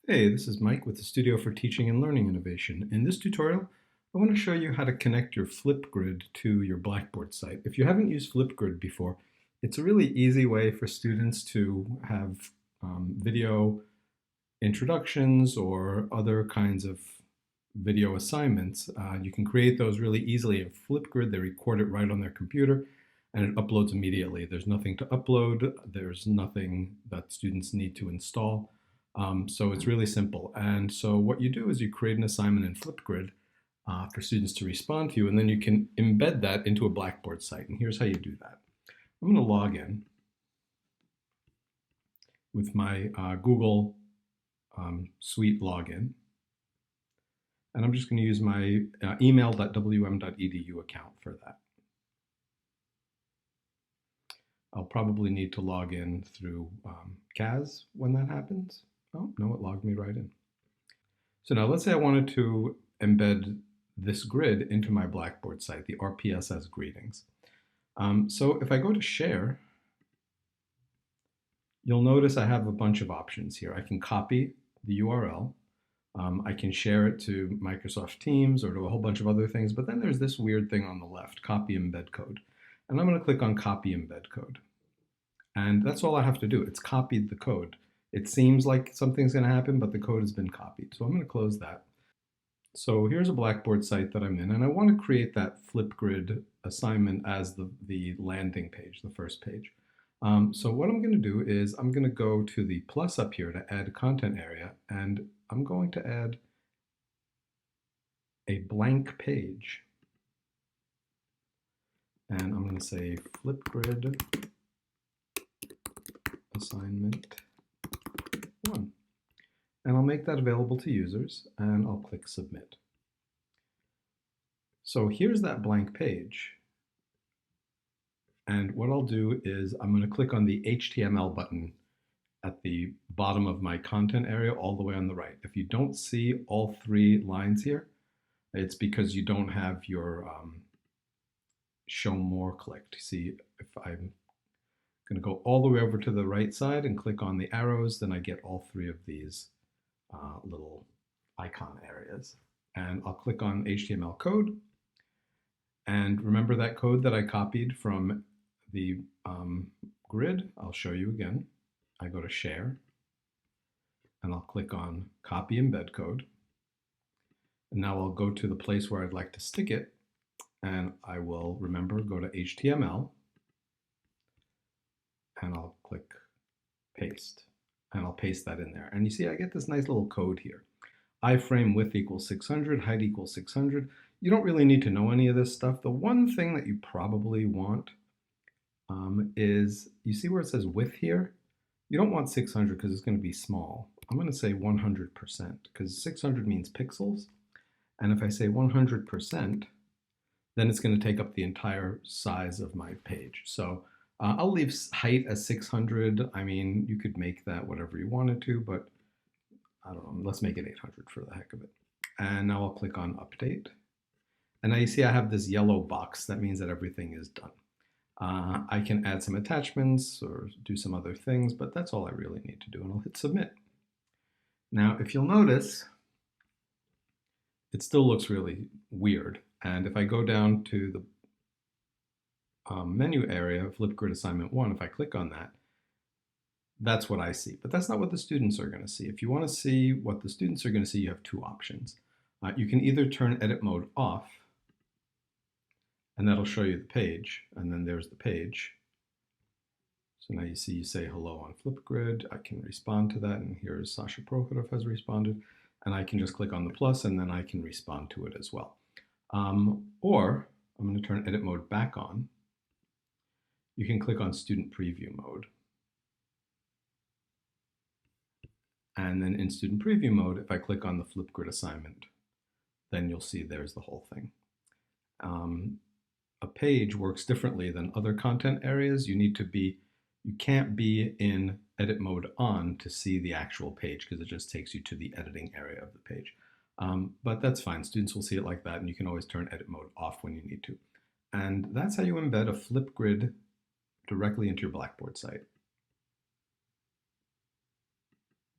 Hey, this is Mike with the Studio for Teaching and Learning Innovation. In this tutorial, I want to show you how to connect your Flipgrid to your Blackboard site. If you haven't used Flipgrid before, it's a really easy way for students to have video introductions or other kinds of video assignments. You can create those really easily in Flipgrid. They record it right on their computer and it uploads immediately. There's nothing to upload. There's nothing that students need to install. So it's really simple. And so what you do is you create an assignment in Flipgrid for students to respond to you, and then you can embed that into a Blackboard site. And here's how you do that. I'm going to log in with my Google Suite login. And I'm just going to use my email.wm.edu account for that. I'll probably need to log in through CAS when that happens. Oh, no, it logged me right in. So now let's say I wanted to embed this grid into my Blackboard site, the RPSS greetings. So if I go to share, you'll notice I have a bunch of options here. I can copy the URL. I can share it to Microsoft Teams or to a whole bunch of other things, but then there's this weird thing on the left, copy embed code. And I'm going to click on copy embed code. And that's all I have to do. It's copied the code. It seems like something's going to happen, but the code has been copied. So I'm going to close that. So here's a Blackboard site that I'm in, and I want to create that Flipgrid assignment as the landing page, the first page. So what I'm going to do is I'm going to go to the plus up here to add a content area, and I'm going to add a blank page. And I'm going to say Flipgrid assignment 1. And I'll make that available to users, and I'll click submit. So here's that blank page. And what I'll do is I'm going to click on the HTML button at the bottom of my content area all the way on the right. If you don't see all 3 lines here, it's because you don't have your show more clicked. See, if I'm going to go all the way over to the right side and click on the arrows, then I get all 3 of these little icon areas. And I'll click on HTML code. And remember that code that I copied from the grid? I'll show you again. I go to share, and I'll click on copy embed code. And now I'll go to the place where I'd like to stick it, and I will, remember, go to HTML, and I'll click paste, and I'll paste that in there. And you see I get this nice little code here. Iframe width equals 600, height equals 600. You don't really need to know any of this stuff. The one thing that you probably want is, you see where it says width here? You don't want 600 because it's going to be small. I'm going to say 100% because 600 means pixels. And if I say 100%, then it's going to take up the entire size of my page. So I'll leave height as 600. I mean, you could make that whatever you wanted to, but I don't know, let's make it 800 for the heck of it. And now I'll click on update. And now you see I have this yellow box. That means that everything is done. I can add some attachments or do some other things, but that's all I really need to do, and I'll hit submit. Now, if you'll notice, it still looks really weird. And if I go down to the menu area of Flipgrid Assignment 1, if I click on that, that's what I see. But that's not what the students are going to see. If you want to see what the students are going to see, you have 2 options. You can either turn edit mode off, and that'll show you the page, and then there's the page. So now you see you say hello on Flipgrid. I can respond to that, and here's Sasha Prokhorov has responded, and I can just click on the plus, and then I can respond to it as well. Or I'm going to turn edit mode back on. You can click on student preview mode. And then in student preview mode, if I click on the Flipgrid assignment, then you'll see there's the whole thing. A page works differently than other content areas. You can't be in edit mode on to see the actual page because it just takes you to the editing area of the page. But that's fine. Students will see it like that, and you can always turn edit mode off when you need to. And that's how you embed a Flipgrid directly into your Blackboard site.